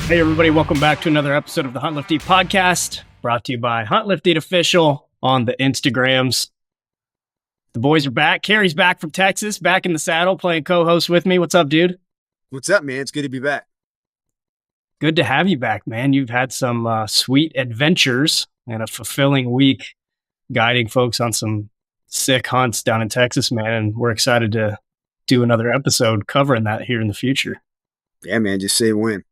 Hey, everybody, welcome back to another episode of the Hunt Lift Eat podcast, brought to you by Hunt Lift Eat Official on the Instagrams. The boys are back. Kerri's back from Texas, back in the saddle, playing co-host with me. What's up, dude? What's up, man? It's good to be back. Good to have you back, man. You've had some sweet adventures and a fulfilling week guiding folks on some sick hunts down in Texas, man, and we're excited to do another episode covering that here in the future. Yeah, man. Just say when.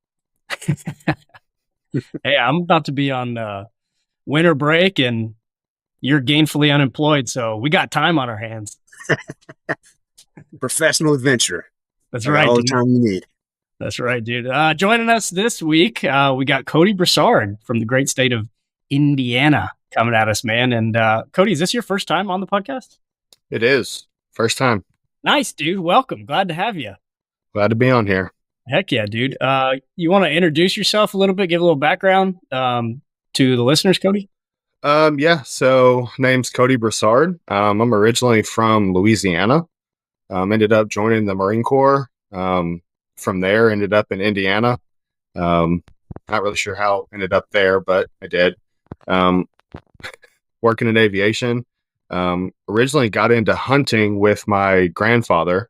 Hey, I'm about to be on winter break and you're gainfully unemployed, so we got time on our hands. Professional adventurer. That's right. All dude. the time you need. That's right, dude. Joining us this week, we got Cody Broussard from the great state of Indiana coming at us, man. And Cody, is this your first time on the podcast? It is. First time. Nice, dude. Welcome. Glad to have you. Glad to be on here. Heck yeah, dude. You want to introduce yourself a little bit, give a little background to the listeners, Cody? Yeah. So name's Cody Broussard. I'm originally from Louisiana. Ended up joining the Marine Corps. From there, ended up in Indiana. Not really sure how I ended up there, but I did. Working in aviation. Originally got into hunting with my grandfather.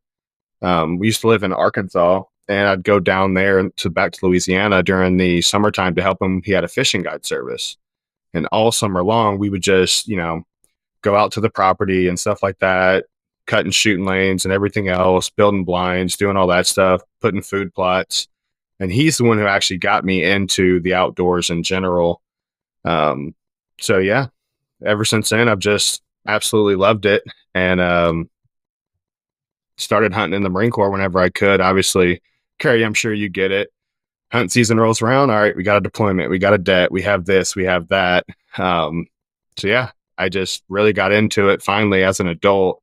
We used to live in Arkansas. And I'd go down there back to Louisiana during the summertime to help him. He had a fishing guide service. And all summer long, we would just, go out to the property and stuff like that, cutting shooting lanes and everything else, building blinds, doing all that stuff, putting food plots. And he's the one who actually got me into the outdoors in general. So, yeah, ever since then, I've just absolutely loved it. And started hunting in the Marine Corps whenever I could. Obviously, Kerri, I'm sure you get it. Hunt season rolls around. All right, we got a deployment. We got a debt. We have this. We have that. So, yeah, I just really got into it finally as an adult.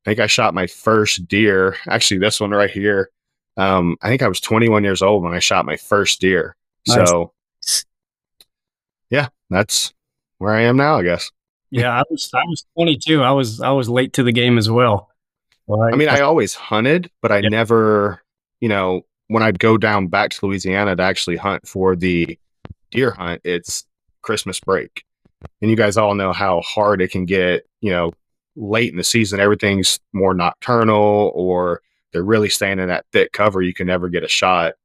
I think I shot my first deer. Actually, this one right here. I think I was 21 years old when I shot my first deer. Nice. So, yeah, that's where I am now, I guess. Yeah, I was 22. I was late to the game as well. I mean, I always hunted, but I never, when I'd go down back to Louisiana to actually hunt for the deer hunt, it's Christmas break. And you guys all know how hard it can get, late in the season. Everything's more nocturnal, or they're really staying in that thick cover. You can never get a shot.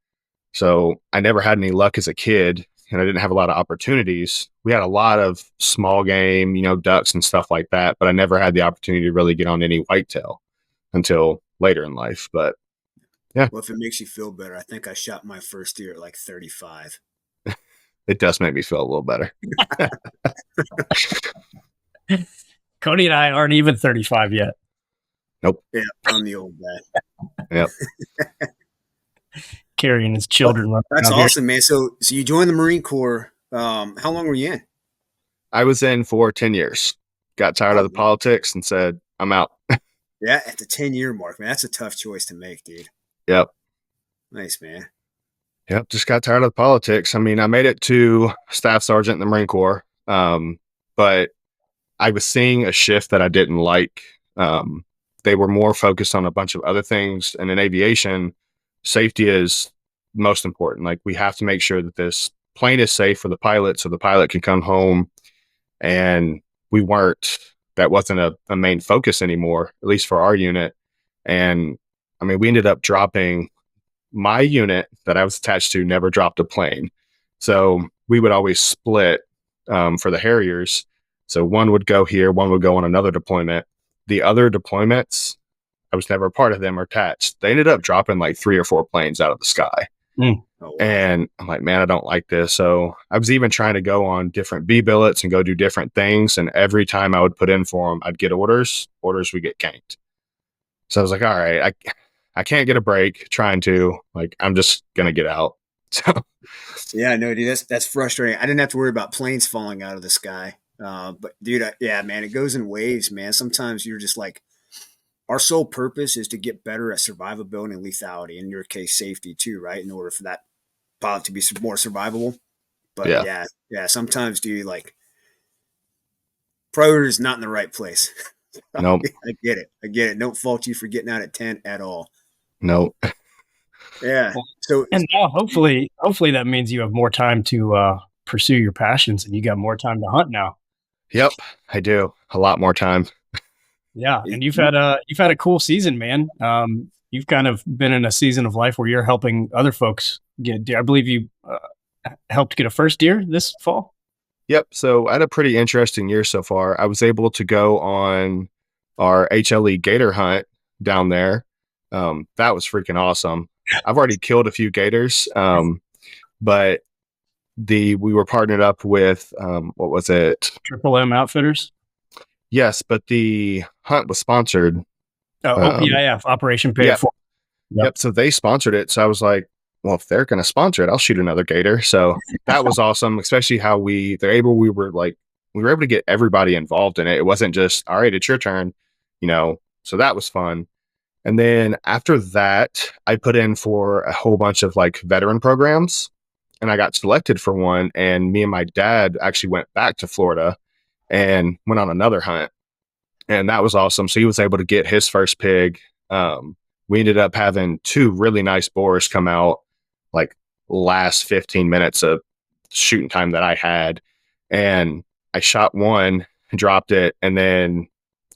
So I never had any luck as a kid, and I didn't have a lot of opportunities. We had a lot of small game, ducks and stuff like that, but I never had the opportunity to really get on any whitetail until later in life. But yeah. Well, if it makes you feel better, I think I shot my first deer at like 35. It does make me feel a little better. Cody and I aren't even 35 yet. Nope. Yeah, I'm the old guy. Yep. Carrying his children. That's awesome, man. So you joined the Marine Corps. How long were you in? I was in for 10 years. Got tired of the politics and said, I'm out. Yeah, at the 10-year mark, man. That's a tough choice to make, dude. Yep. Nice, man. Yep. Just got tired of the politics. I mean, I made it to staff sergeant in the Marine Corps, but I was seeing a shift that I didn't like. They were more focused on a bunch of other things. And in aviation, safety is most important. Like, we have to make sure that this plane is safe for the pilot so the pilot can come home. And that wasn't a main focus anymore, at least for our unit. And I mean, we ended up dropping, my unit that I was attached to never dropped a plane. So we would always split for the Harriers. So one would go here, one would go on another deployment. The other deployments, I was never a part of them or attached. They ended up dropping like 3 or 4 planes out of the sky. Oh, wow. And I'm like, man, I don't like this. So I was even trying to go on different B billets and go do different things. And every time I would put in for them, I'd get orders would get ganked. So I was like, all right, I can't get a break trying to, like, I'm just going to get out. So yeah, no, dude, that's frustrating. I didn't have to worry about planes falling out of the sky. But dude, yeah, man, it goes in waves, man. Sometimes you're just like, our sole purpose is to get better at survivability and lethality. In your case, safety too, right? In order for that pilot to be more survivable. But yeah, sometimes, dude, like, priority is not in the right place. Nope. I get it. Don't fault you for getting out at 10 at all. Nope. Yeah. So And now hopefully that means you have more time to pursue your passions and you got more time to hunt now. Yep, I do. A lot more time. Yeah, and you've had a cool season, man. You've kind of been in a season of life where you're helping other folks get deer. I believe you helped get a first deer this fall. Yep. So I had a pretty interesting year so far. I was able to go on our HLE gator hunt down there. That was freaking awesome. I've already killed a few gators, but we were partnered up with what was it? Triple M Outfitters. Yes, but the hunt was sponsored. OPIF, Operation Pay Yeah. It Forward. Yep. So they sponsored it. So I was like, well, if they're going to sponsor it, I'll shoot another gator. So that was awesome, especially how we were able to get everybody involved in it. It wasn't just, all right, it's your turn, so that was fun. And then after that, I put in for a whole bunch of like veteran programs and I got selected for one. And me and my dad actually went back to Florida and went on another hunt. And that was awesome. So he was able to get his first pig. We ended up having 2 really nice boars come out like last 15 minutes of shooting time that I had. And I shot one, dropped it, and then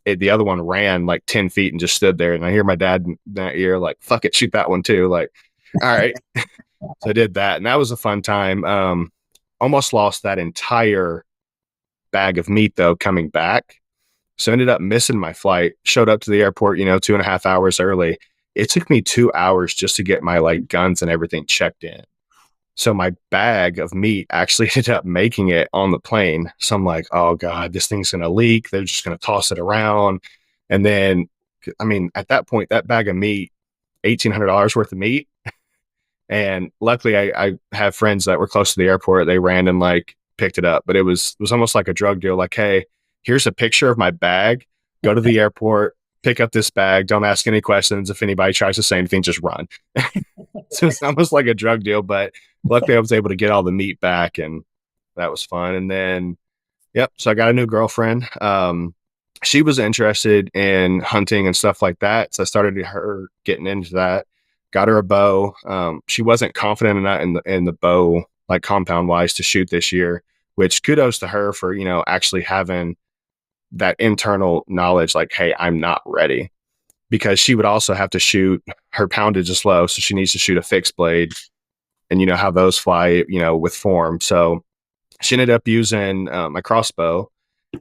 the other one ran like 10 feet and just stood there. And I hear my dad in that ear, like, fuck it, shoot that one too. Like, all right. So I did that. And that was a fun time. Almost lost that entire bag of meat though, coming back. So I ended up missing my flight, showed up to the airport, 2.5 hours early. It took me 2 hours just to get my like guns and everything checked in. So my bag of meat actually ended up making it on the plane. So I'm like, oh God, this thing's going to leak. They're just going to toss it around. And then, I mean, at that point, that bag of meat, $1,800 worth of meat. And luckily I have friends that were close to the airport. They ran and like picked it up, but it was almost like a drug deal. Like, hey, here's a picture of my bag. Go to the airport, pick up this bag. Don't ask any questions. If anybody tries to say anything, just run. So it's almost like a drug deal, but luckily I was able to get all the meat back and that was fun. And then, yep. So I got a new girlfriend. She was interested in hunting and stuff like that. So I started her getting into that, got her a bow. She wasn't confident enough in the bow, like compound wise to shoot this year, which kudos to her for, actually having that internal knowledge. Like, hey, I'm not ready. Because she would also have to shoot, her poundage is low, so she needs to shoot a fixed blade, and you know how those fly, with form. So she ended up using my crossbow,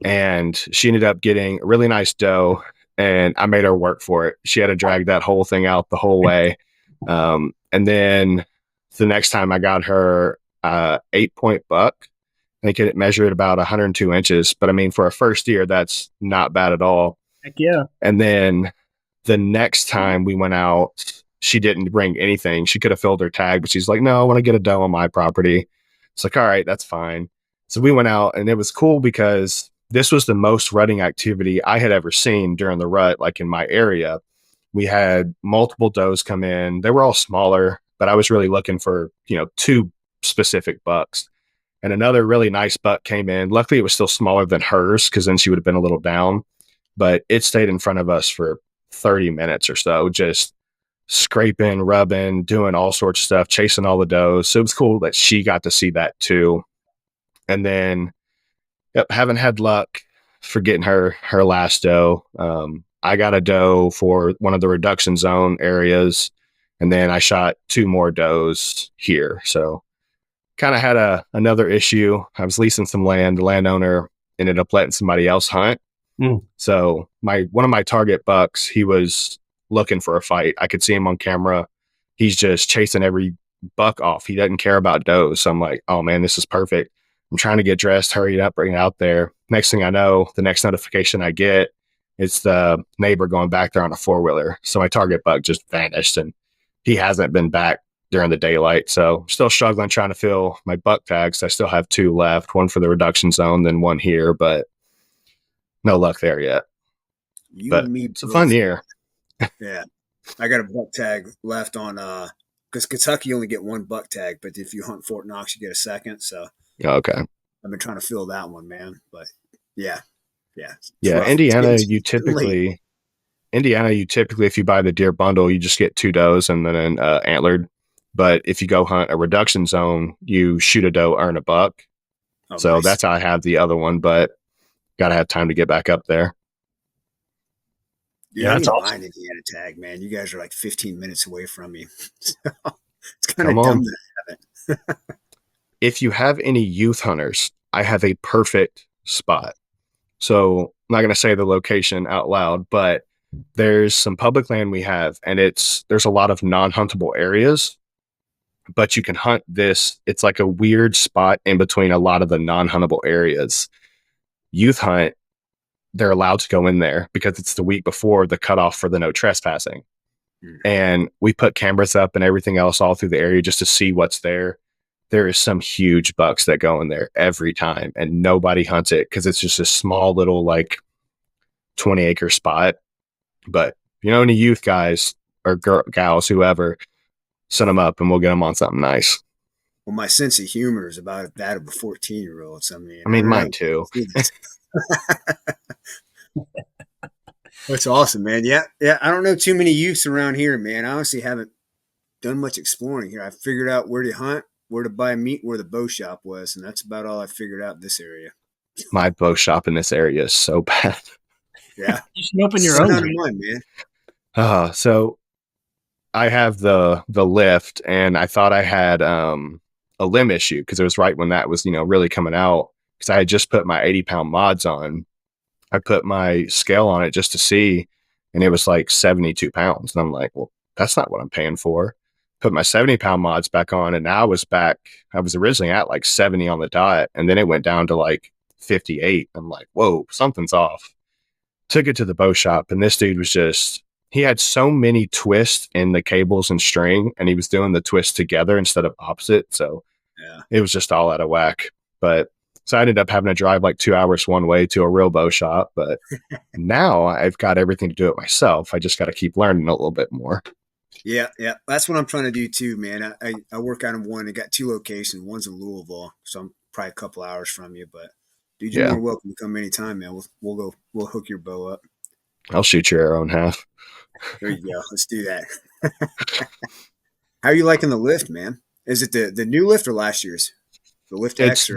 and she ended up getting a really nice doe, and I made her work for it. She had to drag that whole thing out the whole way. And then the next time I got her 8-point buck. I think it measured about 102 inches, but I mean, for a first year, that's not bad at all. Heck yeah. And then the next time we went out, she didn't bring anything. She could have filled her tag, but she's like, no, I want to get a doe on my property. It's like, all right, that's fine. So we went out and it was cool because this was the most rutting activity I had ever seen during the rut, like in my area. We had multiple does come in. They were all smaller, but I was really looking for, 2 specific bucks. And another really nice buck came in. Luckily, it was still smaller than hers because then she would have been a little down. But it stayed in front of us for 30 minutes or so, just scraping, rubbing, doing all sorts of stuff, chasing all the does. So it was cool that she got to see that too. And then, yep, haven't had luck for getting her last doe. I got a doe for one of the reduction zone areas, and then I shot 2 more does here. So kind of had another issue. I was leasing some land. The landowner ended up letting somebody else hunt. So one of my target bucks, he was looking for a fight. I could see him on camera. He's just chasing every buck off. He doesn't care about does. So I'm like, oh man, this is perfect. I'm trying to get dressed, hurry up, bring it out there. Next thing I know, the next notification I get, it's the neighbor going back there on a 4-wheeler. So my target buck just vanished and he hasn't been back during the daylight. So I'm still struggling trying to fill my buck tags. I still have 2 left, one for the reduction zone, then one here, but no luck there yet. But it's a fun year. Yeah. I got a buck tag left on, because Kentucky only get 1 buck tag, but if you hunt Fort Knox, you get a second. So okay. I've been trying to fill that one, man. But yeah. Indiana, you typically, if you buy the deer bundle, you just get 2 does and then antlered. But if you go hunt a reduction zone, you shoot a doe, earn a buck. Oh, So nice. that's how I have the other one, but got to have time to get back up there. Dude, Yeah, I need that's to buy awesome. an Indiana tag, man. You guys are like 15 minutes away from me. So, it's kind Come of dumb on. that I haven't. If you have any youth hunters, I have a perfect spot. So I'm not going to say the location out loud, but there's some public land we have, and there's a lot of non-huntable areas, but you can hunt this. It's like a weird spot in between a lot of the non-huntable areas. Youth hunt, they're allowed to go in there because it's the week before the cutoff for the no trespassing. And we put cameras up and everything else all through the area just to see what's there. There is some huge bucks that go in there every time, and nobody hunts it because it's just a small little like 20-acre spot. But if you know any youth guys or gals, whoever, send them up and we'll get them on something nice. Well, my sense of humor is about that of a 14-year-old. So, I I mean, don't mine know. too. That's awesome, man. Yeah, yeah. I don't know too many youths around here, man. I honestly haven't done much exploring here. I figured out where to hunt, where to buy meat, where the bow shop was, and that's about all I figured out in this area. My bow shop in this area is so bad. Yeah, You should open your son own. out of mine, man. So I have the lift, and I thought I had a limb issue because it was right when that was really coming out, because I had just put my 80-pound mods on. I put my scale on it just to see, and it was like 72 pounds. And I'm like, well, that's not what I'm paying for. Put my 70-pound mods back on, and now I was originally at like 70 on the dot, and then it went down to like 58. I'm like, whoa, something's off. Took it to the bow shop, and this dude he had so many twists in the cables and string, and he was doing the twists together instead of opposite. So Yeah, it was just all out of whack. But so I ended up having to drive like 2 hours one way to a real bow shop. But now I've got everything to do it myself. I just got to keep learning a little bit more. yeah, yeah. That's what I'm trying to do too, man. I work out of one. I got 2 locations. One's in Louisville, so I'm probably a couple hours from you. But dude, you're Yeah, more welcome to come anytime, man. We'll go. We'll hook your bow up. I'll shoot your arrow in half. There you go. Let's do that. How are you liking the lift, man? Is it the new lift or last year's? The Lift X or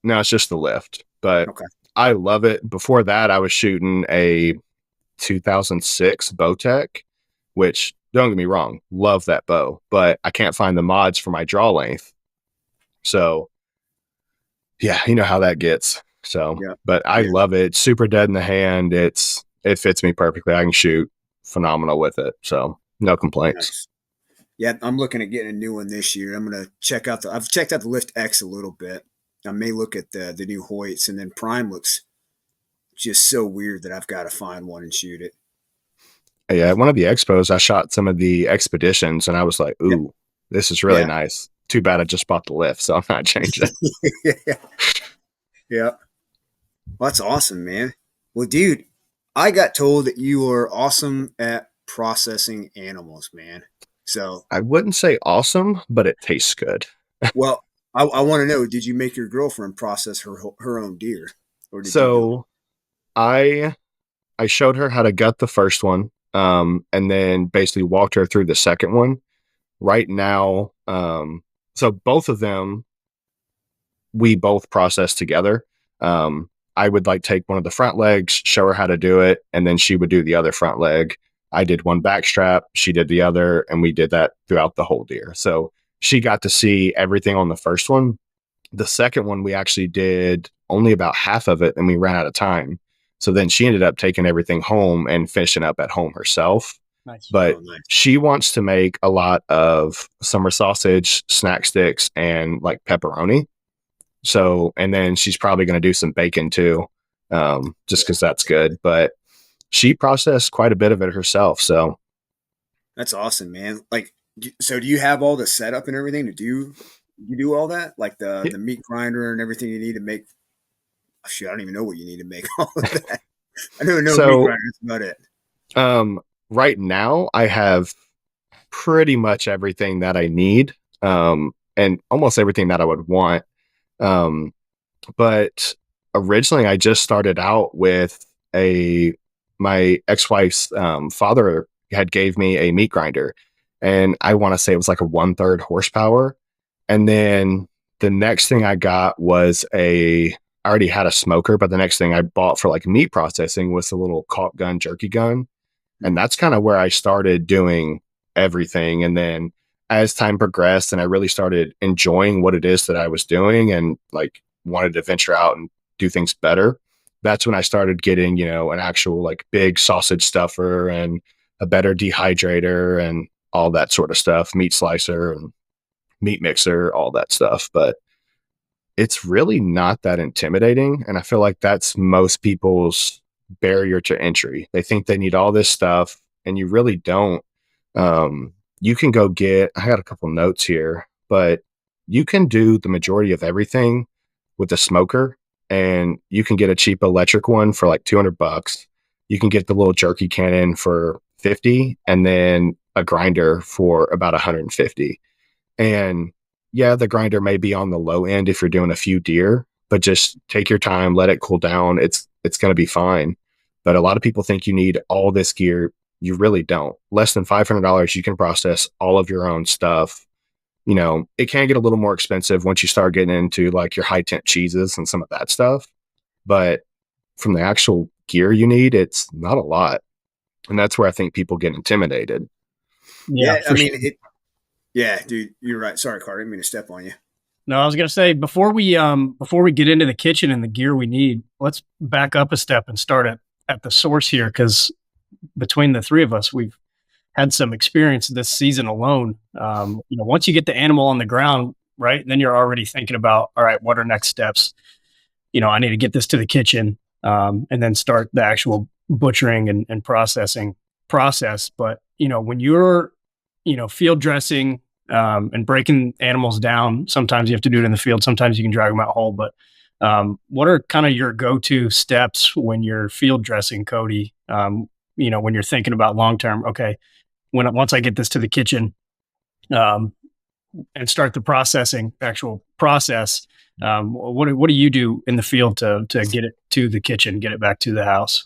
No, it's just the lift, but okay? I love it. Before that, I was shooting a 2006 Bowtech, which, don't get me wrong, love that bow, but I can't find the mods for my draw length. So yeah, you know how that gets. So, Yeah, but I yeah. love it. It's super dead in the hand. It fits me perfectly. I can shoot phenomenal with it. So no complaints. Nice. Yeah, I'm looking at getting a new one this year. I'm gonna check out I've checked out the Lift X a little bit. I may look at the new Hoyts, and then Prime looks just so weird that I've got to find one and shoot it. Yeah, at one of the expos, I shot some of the expeditions, and I was like, Yeah, ooh, this is really yeah, nice. Too bad I just bought the lift, so I'm not changing. yeah. Yeah. Well, that's awesome, man. Well, dude, I got told that you are awesome at processing animals, man. So, I wouldn't say awesome, but it tastes good. well, I want to know: did you make your girlfriend process her own deer, or did you do it? So I showed her how to gut the first one, and then basically walked her through the second one. Right now, so both of them we both process together. I would like take one of the front legs, show her how to do it, and then she would do the other front leg. I did one back strap, she did the other, and we did that throughout the whole deer. So she got to see everything on the first one. The second one, we actually did only about half of it, and we ran out of time. So then she ended up taking everything home and finishing up at home herself. Nice. But Oh, nice. she wants to make a lot of summer sausage, snack sticks, and like pepperoni. So, and then she's probably going to do some bacon too, just because that's good. But she processed quite a bit of it herself. So, That's awesome, man. Like, so do you have all the setup and everything to do? You do all that, like the meat grinder and everything you need to make. Shit, I don't even know what you need to make all of that. I don't know meat so grinder. That's about it. right now I have pretty much everything that I need, and almost everything that I would want. But originally I just started out with my ex-wife's father had gave me a meat grinder, and I want to say it was like a 1/3 horsepower. And then the next thing I got was I already had a smoker, but the next thing I bought for like meat processing was a little caulk gun, jerky gun. And that's kind of where I started doing everything. And then as time progressed and I really started enjoying what it is that I was doing and like wanted to venture out and do things better, that's when I started getting, an actual like big sausage stuffer and a better dehydrator and all that sort of stuff, meat slicer and meat mixer, all that stuff. But it's really not that intimidating. And I feel like that's most people's barrier to entry. They think they need all this stuff, and you really don't. You can go I got a couple notes here, but you can do the majority of everything with a smoker, and you can get a cheap electric one for like $200. You can get the little jerky cannon for 50, and then a grinder for about 150. And yeah, the grinder may be on the low end if you're doing a few deer, but just take your time, let it cool down. It's going to be fine. But a lot of people think you need all this gear. You really don't. Less than $500, you can process all of your own stuff. It can get a little more expensive once you start getting into like your high temp cheeses and some of that stuff. But from the actual gear you need, it's not a lot. And that's where I think people get intimidated. Yeah, I mean, yeah, dude, you're right. Sorry, Carter, I didn't mean to step on you. No, I was going to say, before we get into the kitchen and the gear we need, let's back up a step and start at the source here, because between the three of us, we've had some experience this season alone. Once you get the animal on the ground, right, then you're already thinking about, all right, what are next steps? I need to get this to the kitchen, and then start the actual butchering and processing process. But, when you're, field dressing, and breaking animals down, sometimes you have to do it in the field. Sometimes you can drag them out whole. But what are kind of your go-to steps when you're field dressing, Cody? When you're thinking about long-term, okay, once I get this to the kitchen, and start the actual process, what do you do in the field to get it to the kitchen, get it back to the house?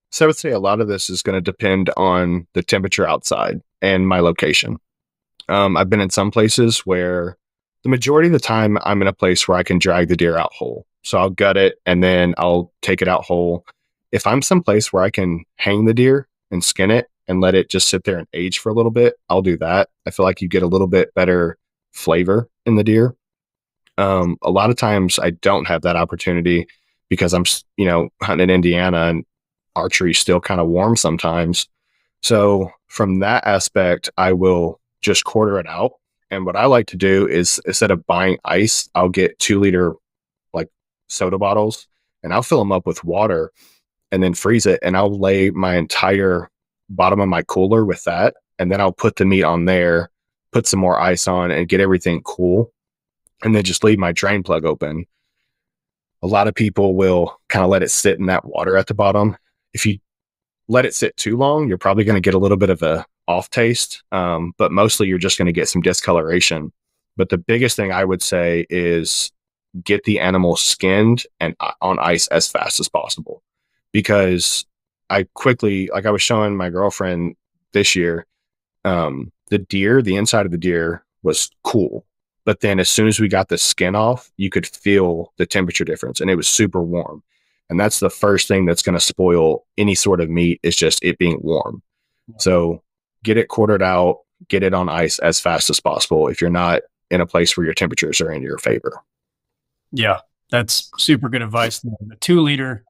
So I would say a lot of this is going to depend on the temperature outside and my location. I've been in some places where the majority of the time I'm in a place where I can drag the deer out whole. So I'll gut it and then I'll take it out whole. If I'm someplace where I can hang the deer and skin it and let it just sit there and age for a little bit, I'll do that. I feel like you get a little bit better flavor in the deer. A lot of times I don't have that opportunity because I'm, hunting in Indiana and archery is still kind of warm sometimes. So from that aspect, I will just quarter it out. And what I like to do is instead of buying ice, I'll get 2-liter like soda bottles and I'll fill them up with water and then freeze it. And I'll lay my entire bottom of my cooler with that. And then I'll put the meat on there, put some more ice on and get everything cool. And then just leave my drain plug open. A lot of people will kind of let it sit in that water at the bottom. If you let it sit too long, you're probably going to get a little bit of a off taste, but mostly you're just going to get some discoloration. But the biggest thing I would say is get the animal skinned and on ice as fast as possible. Because I quickly, like I was showing my girlfriend this year, the inside of the deer was cool. But then as soon as we got the skin off, you could feel the temperature difference and it was super warm. And that's the first thing that's going to spoil any sort of meat is just it being warm. So get it quartered out, get it on ice as fast as possible if you're not in a place where your temperatures are in your favor. Yeah, that's super good advice. The 2-liter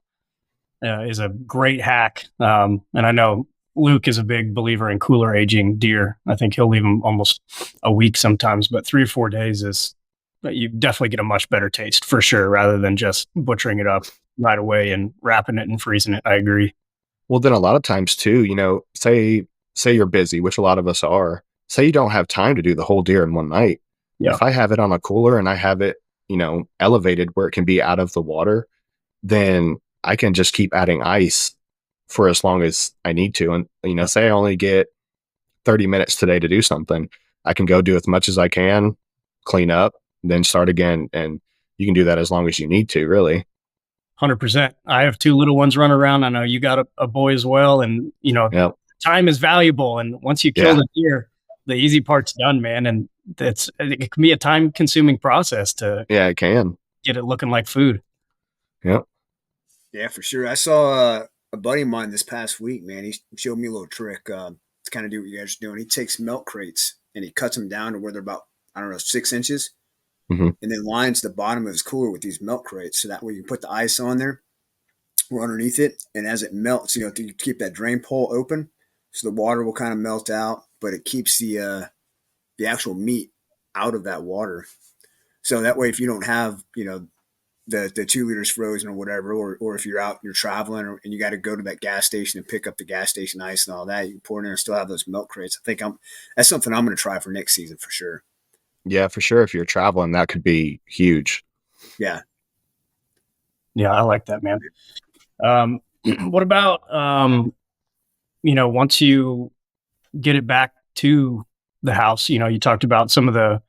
is a great hack. And I know Luke is a big believer in cooler aging deer. I think he'll leave them almost a week sometimes, but 3 or 4 days you definitely get a much better taste for sure, rather than just butchering it up right away and wrapping it and freezing it. I agree. Well, then a lot of times too, say you're busy, which a lot of us are, say you don't have time to do the whole deer in one night. Yeah. If I have it on a cooler and I have it, elevated where it can be out of the water, then I can just keep adding ice for as long as I need to. And, say I only get 30 minutes today to do something, I can go do as much as I can, clean up, then start again. And you can do that as long as you need to, really. 100%. I have 2 little ones running around. I know you got a boy as well. And, yep. Time is valuable. And once you kill the deer, the easy part's done, man. And it can be a time consuming process to Yeah, it can. get it looking like food. Yep. Yeah, for sure. I saw a buddy of mine this past week, man. He showed me a little trick to kind of do what you guys are doing. He takes milk crates and he cuts them down to where they're about, I don't know, 6 inches, Mm-hmm. and then lines the bottom of his cooler with these milk crates. So that way you can put the ice on there or underneath it. And as it melts, you keep that drain pole open. So the water will kind of melt out, but it keeps the actual meat out of that water. So that way, if you don't have, the 2 liters frozen or whatever, or if you're out and you're traveling and you got to go to that gas station and pick up the gas station ice and all that, you can pour it in and still have those milk crates. I think that's something I'm going to try for next season for sure. Yeah, for sure. If you're traveling, that could be huge. Yeah. Yeah, I like that, man. What about, once you get it back to the house, you talked about some of the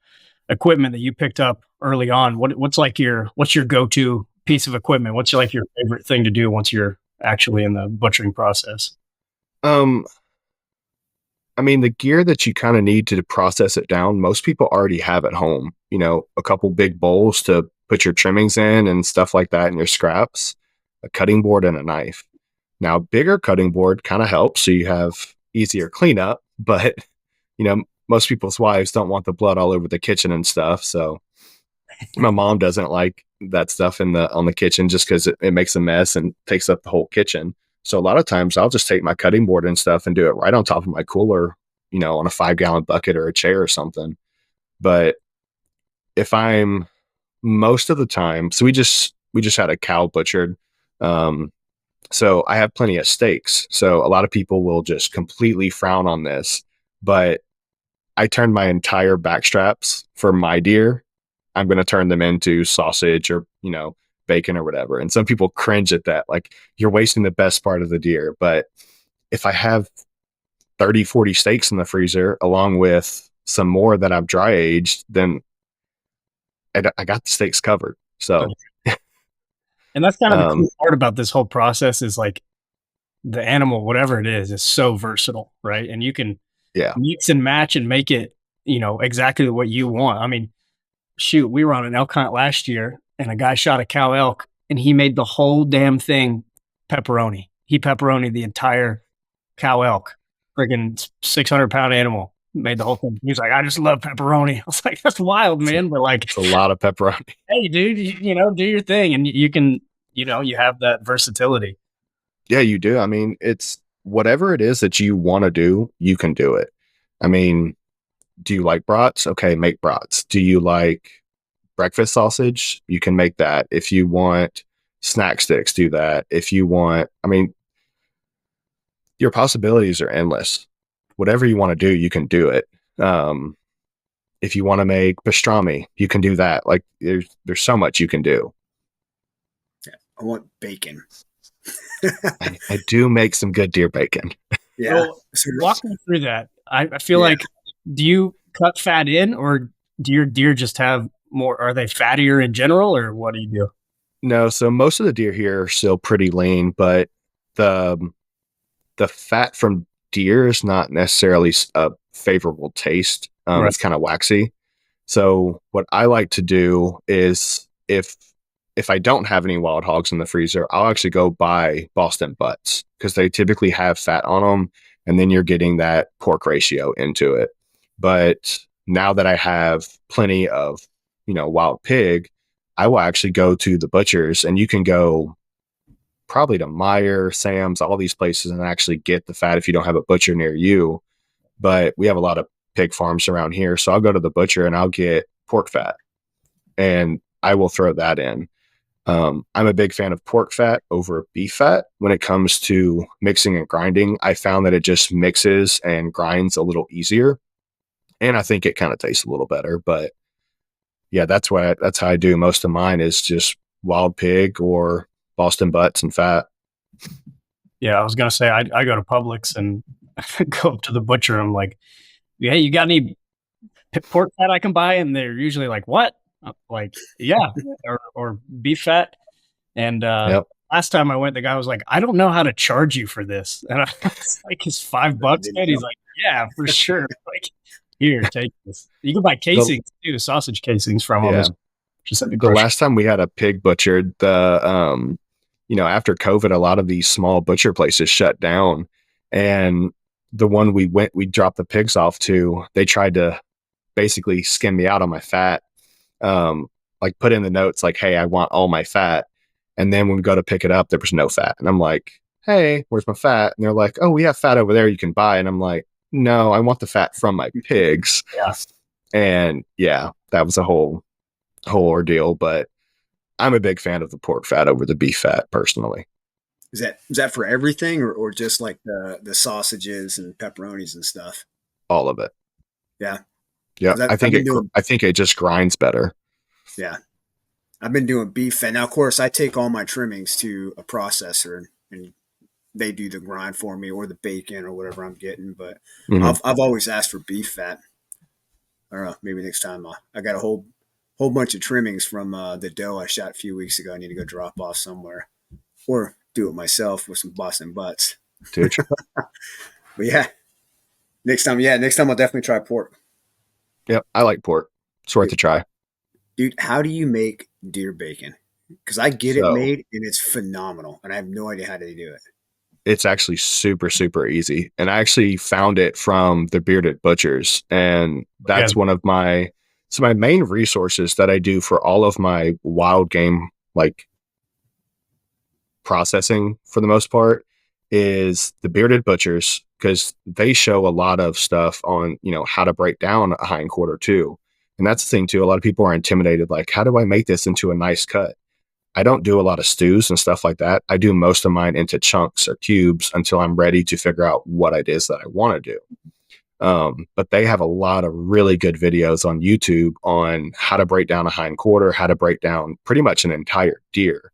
equipment that you picked up early on. What's your go-to piece of equipment? What's like your favorite thing to do once you're actually in the butchering process? I mean, the gear that you kind of need to process it down, most people already have at home. A couple big bowls to put your trimmings in and stuff like that, and your scraps, a cutting board, and a knife. Now, bigger cutting board kind of helps, so you have easier cleanup. But most people's wives don't want the blood all over the kitchen and stuff. So my mom doesn't like that stuff on the kitchen just because it makes a mess and takes up the whole kitchen. So a lot of times I'll just take my cutting board and stuff and do it right on top of my cooler, on a 5-gallon bucket or a chair or something. But if I'm most of the time, so we just had a cow butchered. So I have plenty of steaks. So a lot of people will just completely frown on this, but I turned my entire back straps for my deer. I'm going to turn them into sausage or, bacon or whatever. And some people cringe at that. Like, you're wasting the best part of the deer. But if I have 30, 40 steaks in the freezer, along with some more that I've dry aged, then I got the steaks covered. So, and that's kind of the cool part about this whole process is like the animal, whatever it is so versatile, right? And you can mix and match and make it, exactly what you want. I mean, shoot, we were on an elk hunt last year and a guy shot a cow elk and he made the whole damn thing pepperoni. He pepperoni the entire cow elk, friggin' 600-pound animal, made the whole thing. He was like, I just love pepperoni. I was like, that's wild, man. But like, it's a lot of pepperoni. Hey, dude, do your thing. And you can, you have that versatility. Yeah, you do. I mean, it's whatever it is that you want to do, you can do it. I mean, do you like brats? Okay, make brats. Do you like breakfast sausage? You can make that. If you want snack sticks, do that. If you want, I mean, your possibilities are endless. Whatever you want to do, you can do it. If you want to make pastrami, you can do that. Like, there's so much you can do. Yeah, I want bacon. I do make some good deer bacon. Yeah. So walk me through that. I feel like, do you cut fat in, or do your deer just have more? Are they fattier in general, or what do you do? No, so most of the deer here are still pretty lean, but the fat from deer is not necessarily a favorable taste. Right. It's kind of waxy. So what I like to do is if I don't have any wild hogs in the freezer, I'll actually go buy Boston butts because they typically have fat on them, and then you're getting that pork ratio into it. But now that I have plenty of, wild pig, I will actually go to the butchers, and you can go probably to Meijer, Sam's, all these places, and actually get the fat if you don't have a butcher near you. But we have a lot of pig farms around here, so I'll go to the butcher and I'll get pork fat, and I will throw that in. I'm a big fan of pork fat over beef fat when it comes to mixing and grinding. I found that it just mixes and grinds a little easier, and I think it kind of tastes a little better. But yeah, that's how I do most of mine, is just wild pig or Boston butts and fat. Yeah, I was gonna say I go to Publix and go up to the butcher. I'm like, "Hey, you got any pork fat I can buy?" And they're usually like, "What?" I'm like, yeah, or beef fat. And last time I went, the guy was like, "I don't know how to charge you for this," and I was like, "It's $5, man." He's like, "Yeah, for sure." Like, Here, take this. You can buy casings too, sausage casings from them. Yeah. The last time we had a pig butchered, after COVID, a lot of these small butcher places shut down, and the one we dropped the pigs off to, they tried to basically skim me out on my fat. Like put in the notes like, hey, I want all my fat. And then when we go to pick it up, there was no fat. And I'm like, hey, where's my fat? And they're like, oh, we have fat over there you can buy. And I'm like, no, I want the fat from my pigs. Yeah. And yeah, that was a whole ordeal. But I'm a big fan of the pork fat over the beef fat personally. Is that for everything or just like the sausages and pepperonis and stuff? All of it. Yeah. Yeah. I think it just grinds better. Yeah. I've been doing beef, and now of course I take all my trimmings to a processor and they do the grind for me, or the bacon or whatever I'm getting. But I've always asked for beef fat. I don't know, maybe next time I got a whole bunch of trimmings from the doe I shot a few weeks ago. I need to go drop off somewhere or do it myself with some Boston butts. Dude. But yeah, next time I'll definitely try pork. Yep, I like pork. It's worth a try. Dude, how do you make deer bacon? Because I get it made and it's phenomenal, and I have no idea how they do it. It's actually super, super easy. And I actually found it from the Bearded Butchers. And that's one of my main resources that I do for all of my wild game, like processing for the most part, is the Bearded Butchers, because they show a lot of stuff on, how to break down a hind quarter too. And that's the thing too. A lot of people are intimidated. Like, how do I make this into a nice cut? I don't do a lot of stews and stuff like that. I do most of mine into chunks or cubes until I'm ready to figure out what it is that I want to do. But they have a lot of really good videos on YouTube on how to break down a hind quarter, how to break down pretty much an entire deer.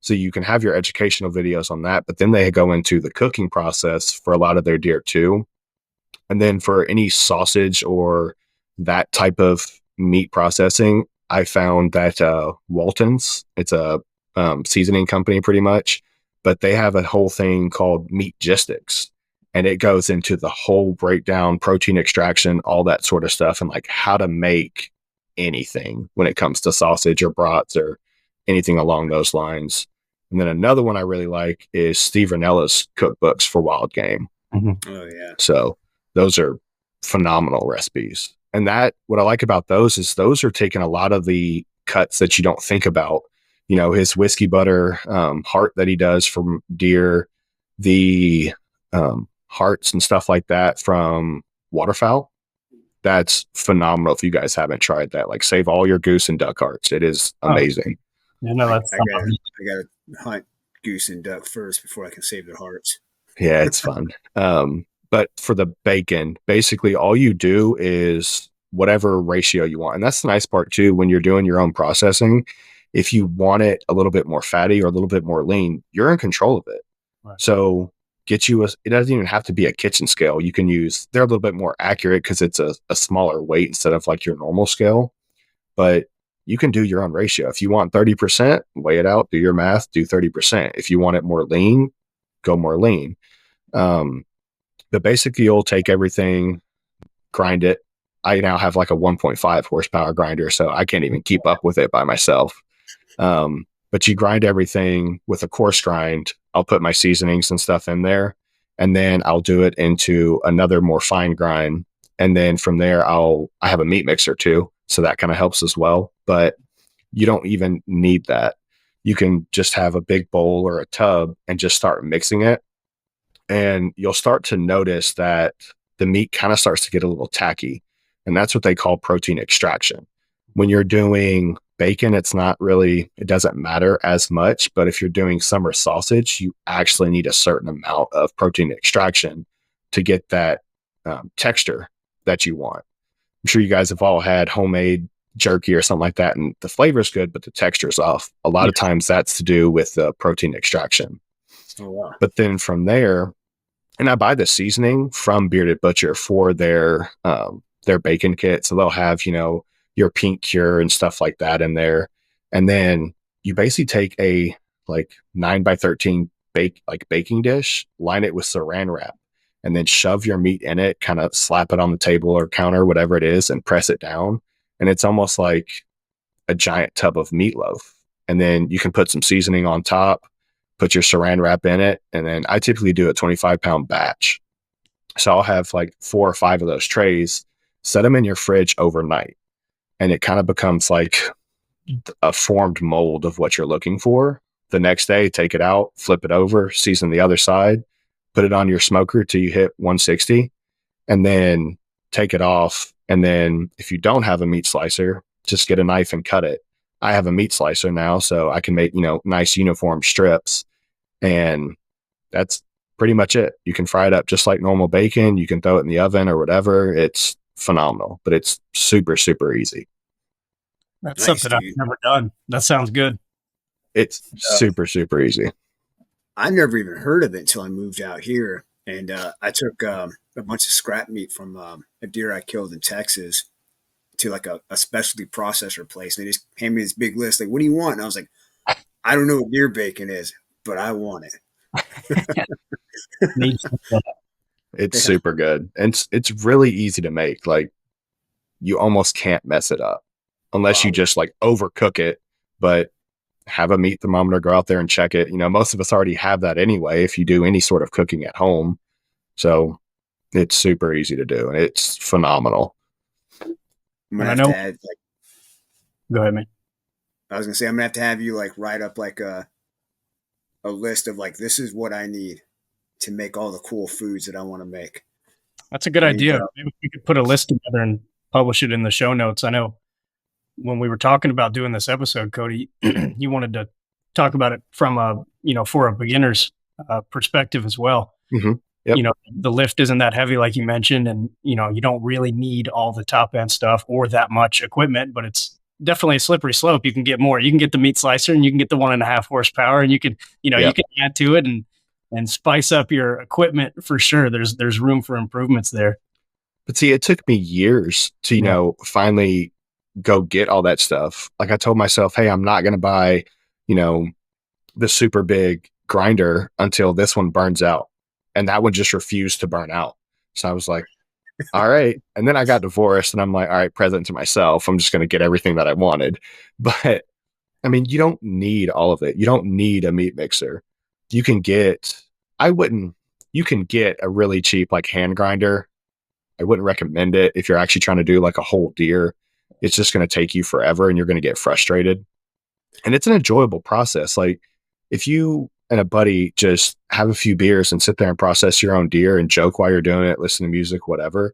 So you can have your educational videos on that, but then they go into the cooking process for a lot of their deer too. And then for any sausage or that type of meat processing, I found that Walton's, it's a seasoning company pretty much, but they have a whole thing called Meatgistics, and it goes into the whole breakdown, protein extraction, all that sort of stuff, and like how to make anything when it comes to sausage or brats or anything along those lines. And then another one I really like is Steve Rinella's cookbooks for wild game. Mm-hmm. Oh yeah. So those are phenomenal recipes. And that, what I like about those is those are taking a lot of the cuts that you don't think about. His whiskey butter heart that he does from deer, the hearts and stuff like that from waterfowl. That's phenomenal. If you guys haven't tried that, like, save all your goose and duck hearts. It is amazing. Yeah, no, that's I gotta hunt goose and duck first before I can save their hearts. Yeah, it's fun. But for the bacon, basically all you do is whatever ratio you want. And that's the nice part too, when you're doing your own processing. If you want it a little bit more fatty or a little bit more lean, you're in control of it. Right. So it doesn't even have to be a kitchen scale. You can they're a little bit more accurate because it's a smaller weight instead of like your normal scale. But you can do your own ratio. If you want 30%, weigh it out, do your math, do 30%. If you want it more lean, go more lean. But basically you'll take everything, grind it. I now have like a 1.5 horsepower grinder, so I can't even keep up with it by myself. But you grind everything with a coarse grind. I'll put my seasonings and stuff in there, and then I'll do it into another more fine grind. And then from there, I have a meat mixer too, so that kind of helps as well. But you don't even need that. You can just have a big bowl or a tub and just start mixing it. And you'll start to notice that the meat kind of starts to get a little tacky. And that's what they call protein extraction. When you're doing bacon, it doesn't matter as much. But if you're doing summer sausage, you actually need a certain amount of protein extraction to get that texture that you want. I'm sure you guys have all had homemade jerky or something like that, and the flavor is good, but the texture is off. A lot of times that's to do with the protein extraction. Oh, wow. But then from there, and I buy the seasoning from Bearded Butcher for their bacon kit. So they'll have, your pink cure and stuff like that in there. And then you basically take a like 9x13 baking dish, line it with saran wrap, and then shove your meat in it, kind of slap it on the table or counter, whatever it is, and press it down. And it's almost like a giant tub of meatloaf. And then you can put some seasoning on top, put your saran wrap in it. And then I typically do a 25-pound batch. So I'll have like 4 or 5 of those trays, set them in your fridge overnight. And it kind of becomes like a formed mold of what you're looking for. The next day, take it out, flip it over, season the other side, put it on your smoker till you hit 160, and then take it off. And then if you don't have a meat slicer, just get a knife and cut it. I have a meat slicer now, so I can make, nice uniform strips. And that's pretty much it. You can fry it up just like normal bacon. You can throw it in the oven or whatever. It's phenomenal, but it's super, super easy. That's nice, something I've never done. That sounds good. It's super, super easy. I never even heard of it until I moved out here. And I took a bunch of scrap meat from a deer I killed in Texas to like a specialty processor place. And they just handed me this big list. Like, what do you want? And I was like, I don't know what deer bacon is, but I want it. It's super good. And it's really easy to make. Like, you almost can't mess it up unless you just like overcook it. But have a meat thermometer, go out there and check it. Most of us already have that anyway if you do any sort of cooking at home. So it's super easy to do, and it's phenomenal. I'm gonna have to add, go ahead, man. I was gonna say I'm gonna have to have you like write up like a list of like, this is what I need to make all the cool foods that I want to make. That's a good idea. Maybe we could put a list together and publish it in the show notes. I know when we were talking about doing this episode, Cody, you wanted to talk about it from for a beginner's perspective as well. Mm-hmm. Yep. The lift isn't that heavy, like you mentioned, and, you don't really need all the top end stuff or that much equipment, but it's definitely a slippery slope. You can get more. You can get the meat slicer and you can get the 1.5 horsepower, and you can, you can add to it and spice up your equipment for sure. There's room for improvements there. But see, it took me years to, finally go get all that stuff. Like I told myself, hey, I'm not going to buy, the super big grinder until this one burns out. And that one just refused to burn out. So I was like, all right. And then I got divorced and I'm like, all right, present to myself. I'm just going to get everything that I wanted. But I mean, you don't need all of it. You don't need a meat mixer. You can get a really cheap like hand grinder. I wouldn't recommend it if you're actually trying to do like a whole deer. It's just going to take you forever and you're going to get frustrated. And it's an enjoyable process. Like if you and a buddy just have a few beers and sit there and process your own deer and joke while you're doing it, listen to music, whatever,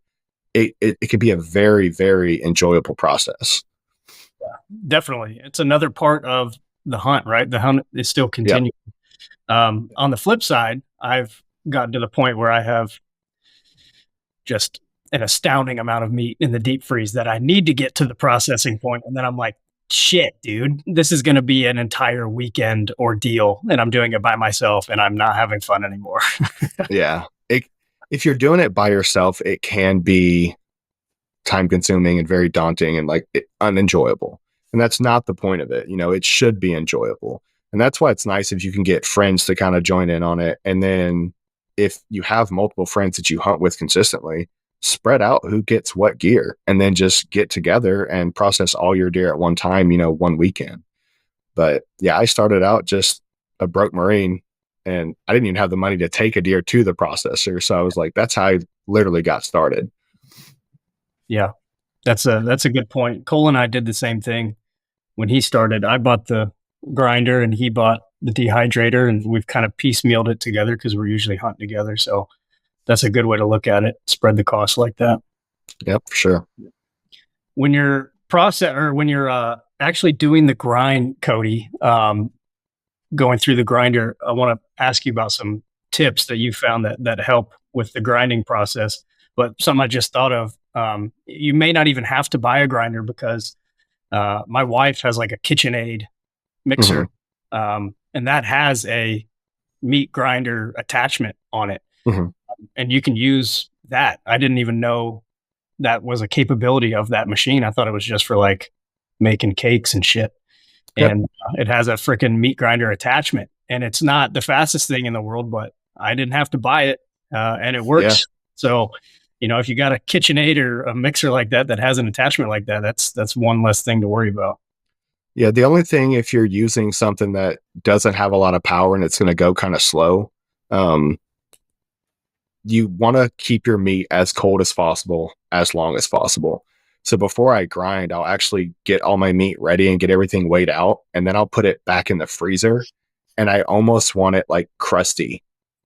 it can be a very, very enjoyable process. Yeah, definitely. It's another part of the hunt, right? The hunt is still continuing. Yep. On the flip side, I've gotten to the point where I have just an astounding amount of meat in the deep freeze that I need to get to the processing point. And then I'm like, shit, dude, this is going to be an entire weekend ordeal. And I'm doing it by myself and I'm not having fun anymore. Yeah. If you're doing it by yourself, it can be time consuming and very daunting and like unenjoyable. And that's not the point of it. It should be enjoyable. And that's why it's nice if you can get friends to kind of join in on it. And then if you have multiple friends that you hunt with consistently, spread out who gets what gear and then just get together and process all your deer at one time, one weekend. But yeah, I started out just a broke Marine and I didn't even have the money to take a deer to the processor. So I was like, that's how I literally got started. Yeah, that's a good point. Cole and I did the same thing when he started. I bought the grinder and he bought the dehydrator, and we've kind of piecemealed it together because we're usually hunting together. So that's a good way to look at it. Spread the cost like that. Yep, for sure. When you're actually doing the grind, Cody, going through the grinder, I want to ask you about some tips that you found that help with the grinding process. But something I just thought of, you may not even have to buy a grinder because my wife has like a KitchenAid mixer, and that has a meat grinder attachment on it. Mm-hmm. And you can use that. I didn't even know that was a capability of that machine. I thought it was just for like making cakes and shit. Yep. And it has a freaking meat grinder attachment. And it's not the fastest thing in the world, but I didn't have to buy it. and it works. So, if you got a KitchenAid or a mixer like that has an attachment like that, that's one less thing to worry about. Yeah, the only thing, if you're using something that doesn't have a lot of power and it's going to go kind of slow, you want to keep your meat as cold as possible, as long as possible. So before I grind, I'll actually get all my meat ready and get everything weighed out, and then I'll put it back in the freezer. And I almost want it like crusty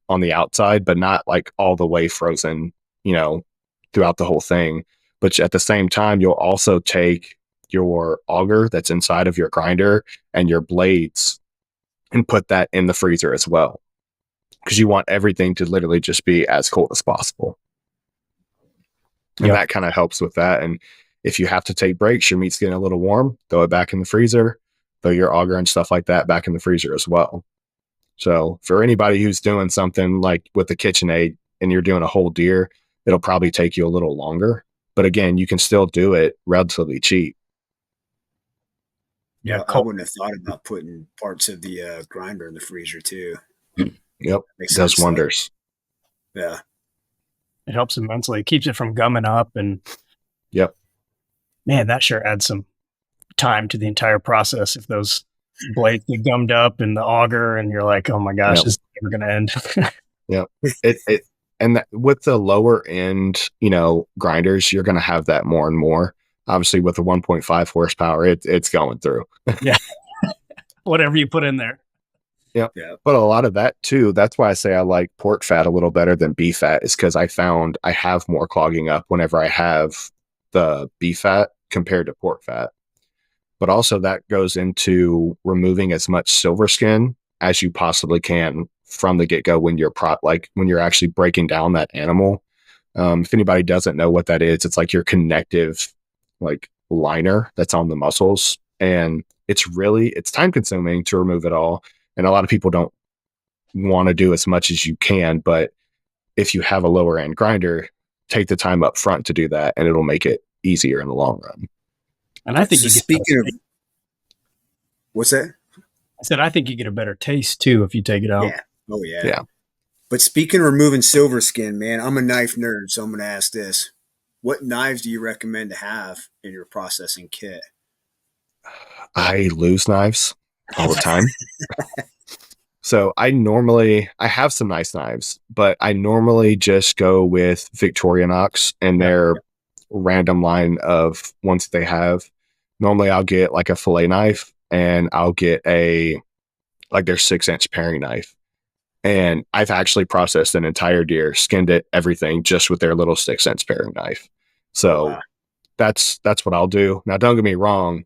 on the outside, but not like all the way frozen, throughout the whole thing. But at the same time, you'll also take your auger that's inside of your grinder and your blades and put that in the freezer as well, because you want everything to literally just be as cold as possible. And that kind of helps with that. And if you have to take breaks, your meat's getting a little warm, throw it back in the freezer, throw your auger and stuff like that back in the freezer as well. So for anybody who's doing something like with the KitchenAid and you're doing a whole deer, it'll probably take you a little longer. But again, you can still do it relatively cheap. Yeah, I wouldn't have thought about putting parts of the grinder in the freezer too. Yep, it does wonders. Yeah, it helps immensely. It keeps it from gumming up, and man, that sure adds some time to the entire process. If those blades get gummed up and the auger, and you're like, oh my gosh, this is never going to end. Yep. And with the lower end, grinders, you're going to have that more and more. Obviously, with the 1.5 horsepower, it's going through. Yeah. Whatever you put in there. Yeah. But a lot of that too, that's why I say I like pork fat a little better than beef fat, is because I found I have more clogging up whenever I have the beef fat compared to pork fat. But also that goes into removing as much silver skin as you possibly can from the get-go when you're when you're actually breaking down that animal. If anybody doesn't know what that is, it's like your connective liner that's on the muscles, and it's time consuming to remove it all. And a lot of people don't want to do as much as you can, but if you have a lower end grinder, take the time up front to do that, and it'll make it easier in the long run. And I think speaking of what's that? I said I think you get a better taste too if you take it out. Yeah. Oh yeah. Yeah. But speaking of removing silver skin, man, I'm a knife nerd, so I'm going to ask this: what knives do you recommend to have in your processing kit? I lose knives all the time. So I have some nice knives, but I normally just go with Victorinox and their random line of ones that they have. Normally I'll get like a fillet knife, and I'll get their 6-inch paring knife. And I've actually processed an entire deer, skinned it, everything, just with their little 6-inch paring knife. So that's what I'll do. Now, don't get me wrong,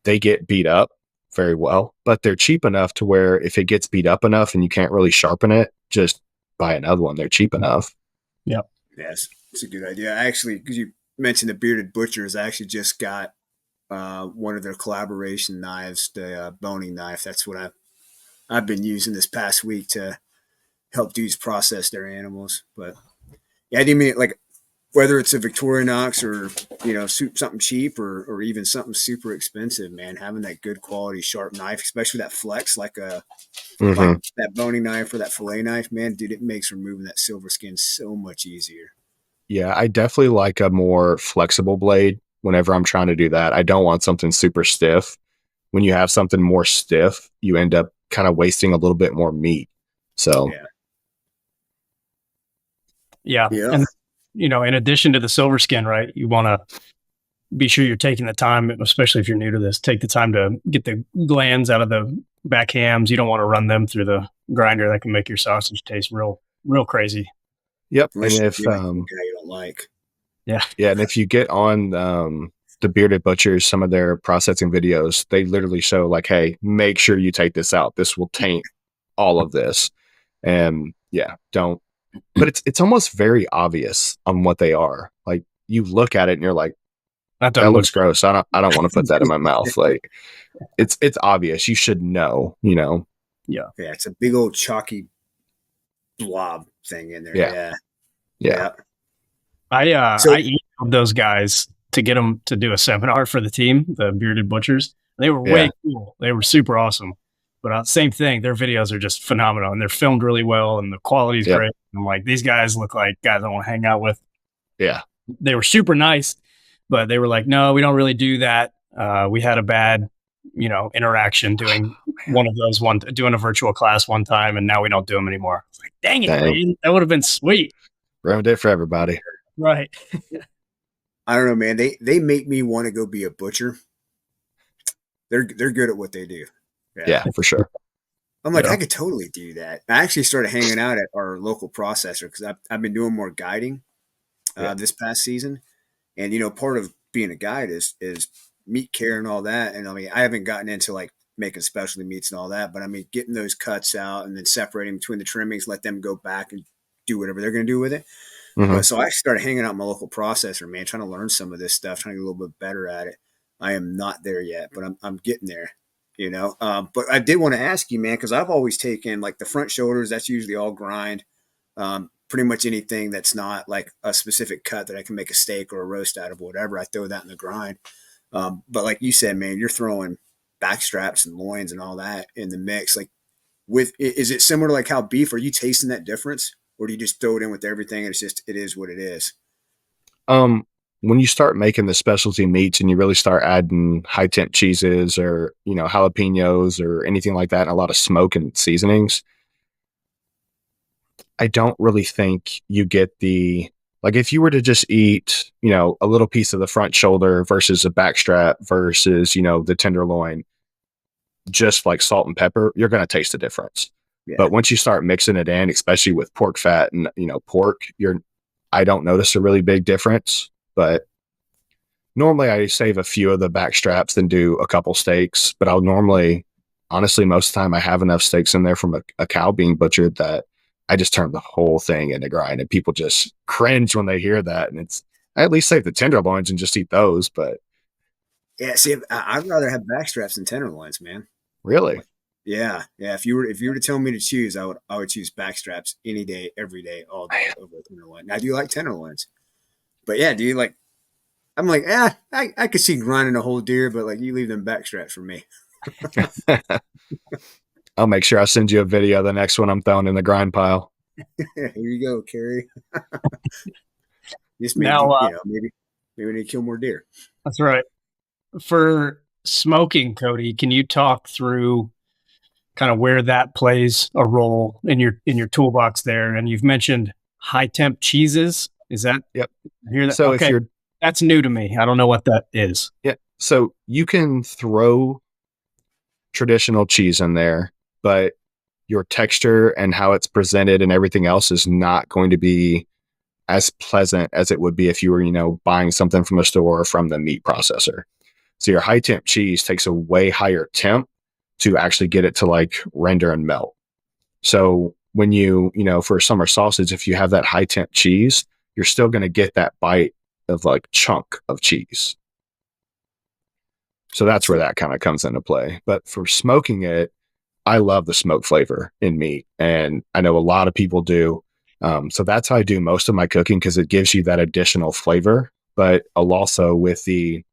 they get beat up very well, but they're cheap enough to where if it gets beat up enough and you can't really sharpen it, just buy another one. They're cheap enough. Yep. Yes, it's a good idea. Actually, because you mentioned the Bearded Butchers, I actually just got one of their collaboration knives, the boning knife. That's what I've been using this past week to help dudes process their animals. But yeah, I do mean whether it's a Victorinox or something cheap or even something super expensive, man, having that good quality sharp knife, especially that flex like that boning knife or that fillet knife, man, dude, it makes removing that silver skin so much easier. Yeah, I definitely like a more flexible blade whenever I'm trying to do that. I don't want something super stiff. When you have something more stiff, you end up kind of wasting a little bit more meat. So yeah. And in addition to the silver skin, right, you want to be sure you're taking the time, especially if you're new to this, take the time to get the glands out of the back hams. You don't want to run them through the grinder. That can make your sausage taste real crazy. Yep. Unless and if you don't like. Yeah, and if you get on the Bearded Butchers, some of their processing videos, they literally show hey, make sure you take this out. This will taint all of this. And don't. But it's almost very obvious on what they are. Like, you look at it and you're like, that looks gross. I don't want to put that in my mouth. Like, it's obvious. You should know. Yeah. Yeah, it's a big old chalky blob thing in there. Yeah. I emailed those guys to get them to do a seminar for the team, the Bearded Butchers. They were way cool. They were super awesome. But same thing. Their videos are just phenomenal, and they're filmed really well, and the quality's Yep. great. I'm like, these guys look like guys I want to hang out with. Yeah. They were super nice, but they were like, no, we don't really do that. We had a bad, interaction doing doing a virtual class one time, and now we don't do them anymore. It's like, dang it, man, that would have been sweet. Ruined it for everybody. Right. I don't know, man. They make me want to go be a butcher. They're good at what they do. Yeah, for sure. I'm like, I could totally do that. I actually started hanging out at our local processor because I've been doing more guiding this past season. And, part of being a guide is meat care and all that. And I mean, I haven't gotten into like making specialty meats and all that, but I mean, getting those cuts out and then separating between the trimmings, let them go back and do whatever they're going to do with it. Mm-hmm. But so I started hanging out at my local processor, man, trying to learn some of this stuff, trying to get a little bit better at it. I am not there yet, but I'm getting there. But I did want to ask you, man, because I've always taken like the front shoulders. That's usually all grind. Pretty much anything that's not like a specific cut that I can make a steak or a roast out of, or whatever, I throw that in the grind. But like you said, man, you're throwing back straps and loins and all that in the mix. Like, is it similar to like how beef? Are you tasting that difference, or do you just throw it in with everything and it is what it is? When you start making the specialty meats and you really start adding high temp cheeses or, jalapenos or anything like that, and a lot of smoke and seasonings, I don't really think you get like if you were to just eat, a little piece of the front shoulder versus a back strap versus, the tenderloin, just like salt and pepper, you're going to taste the difference. Yeah. But once you start mixing it in, especially with pork fat and, pork, I don't notice a really big difference. But normally I save a few of the back straps and do a couple steaks. But honestly, most of the time I have enough steaks in there from a cow being butchered that I just turn the whole thing into grind. And people just cringe when they hear that. And I at least save the tenderloins and just eat those. But yeah, see, I'd rather have back straps than tenderloins, man. Really? Yeah. If you were to tell me to choose, I would choose back straps any day, every day, all day over a tenderloin. Now, I do like tenderloins. But yeah, dude, like, I'm like, I could see grinding a whole deer, but like, you leave them back straps for me. I'll make sure I send you a video of the next one I'm throwing in the grind pile. Here you go, Kerri. Just maybe we need to kill more deer. That's right. For smoking, Cody, can you talk through kind of where that plays a role in your toolbox there? And you've mentioned high temp cheeses. Is that? Yep. Hear that? So okay. That's new to me. I don't know what that is. Yeah. So you can throw traditional cheese in there, but your texture and how it's presented and everything else is not going to be as pleasant as it would be if you were, buying something from a store or from the meat processor. So your high temp cheese takes a way higher temp to actually get it to like render and melt. So when for summer sausage, if you have that high temp cheese, you're still going to get that bite of like chunk of cheese. So that's where that kind of comes into play. But for smoking it, I love the smoke flavor in meat. And I know a lot of people do. So that's how I do most of my cooking, because it gives you that additional flavor. But also with the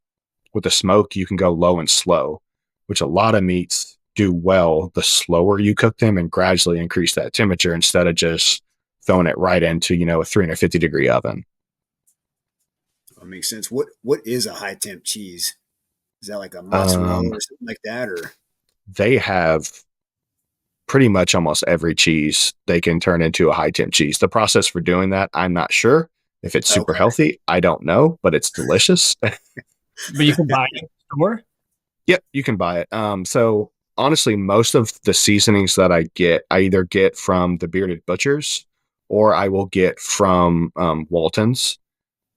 smoke, you can go low and slow, which a lot of meats do well the slower you cook them and gradually increase that temperature instead of just throwing it right into, a 350-degree oven. That makes sense. What is a high temp cheese? Is that like a mozzarella or something like that? Or they have pretty much almost every cheese they can turn into a high temp cheese. The process for doing that, I'm not sure. If it's super healthy, I don't know, but it's delicious. But you can buy it somewhere? Yep, you can buy it. So honestly, most of the seasonings that I either get from the Bearded Butchers or I will get from Walton's.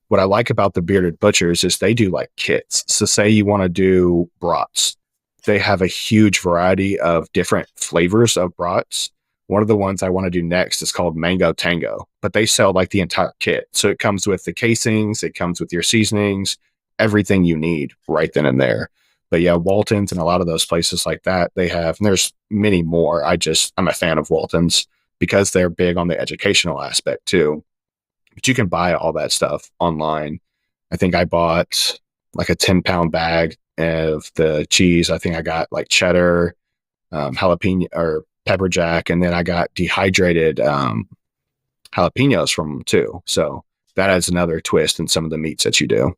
What I like about the Bearded Butchers is they do like kits. So say you want to do brats. They have a huge variety of different flavors of brats. One of the ones I want to do next is called Mango Tango, but they sell like the entire kit. So it comes with the casings, it comes with your seasonings, everything you need right then and there. But yeah, Walton's and a lot of those places like that, they have, and there's many more. I'm a fan of Walton's because they're big on the educational aspect too. But you can buy all that stuff online. I think I bought like a 10-pound bag of the cheese. I think I got like cheddar, jalapeno or pepper jack, and then I got dehydrated jalapenos from them too. So that adds another twist in some of the meats that you do.